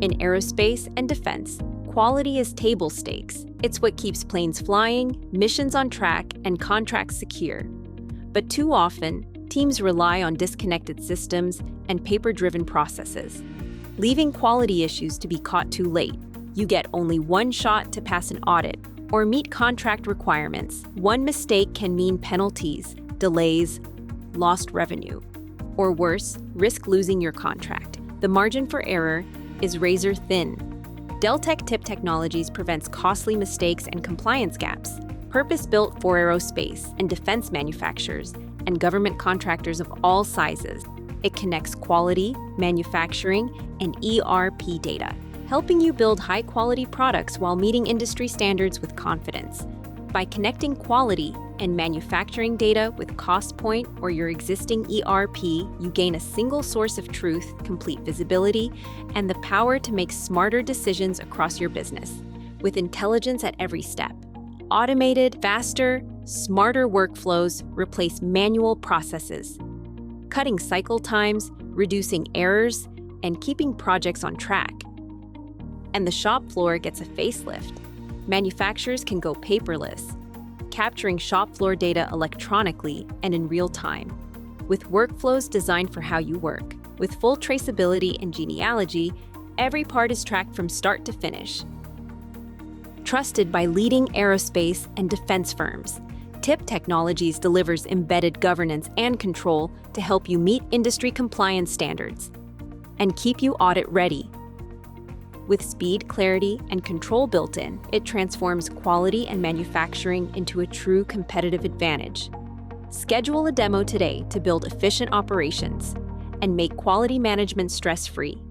In aerospace and defense, quality is table stakes. It's what keeps planes flying, missions on track, and contracts secure. But too often, teams rely on disconnected systems and paper-driven processes, leaving quality issues to be caught too late. You get only one shot to pass an audit or meet contract requirements. One mistake can mean penalties, delays, lost revenue, or worse, risk losing your contract. The margin for error is razor thin. Deltek TIP Technologies prevents costly mistakes and compliance gaps. Purpose-built for aerospace and defense manufacturers and government contractors of all sizes, it connects quality, manufacturing, and ERP data, helping you build high-quality products while meeting industry standards with confidence. By connecting quality and manufacturing data with CostPoint or your existing ERP, you gain a single source of truth, complete visibility, and the power to make smarter decisions across your business. With intelligence at every step, automated, faster, smarter workflows replace manual processes, cutting cycle times, reducing errors, and keeping projects on track. And the shop floor gets a facelift. Manufacturers can go paperless, capturing shop floor data electronically and in real time, with workflows designed for how you work. With full traceability and genealogy, every part is tracked from start to finish. Trusted by leading aerospace and defense firms, TIP Technologies delivers embedded governance and control to help you meet industry compliance standards and keep you audit ready. With speed, clarity, and control built in, it transforms quality and manufacturing into a true competitive advantage. Schedule a demo today to build efficient operations and make quality management stress-free.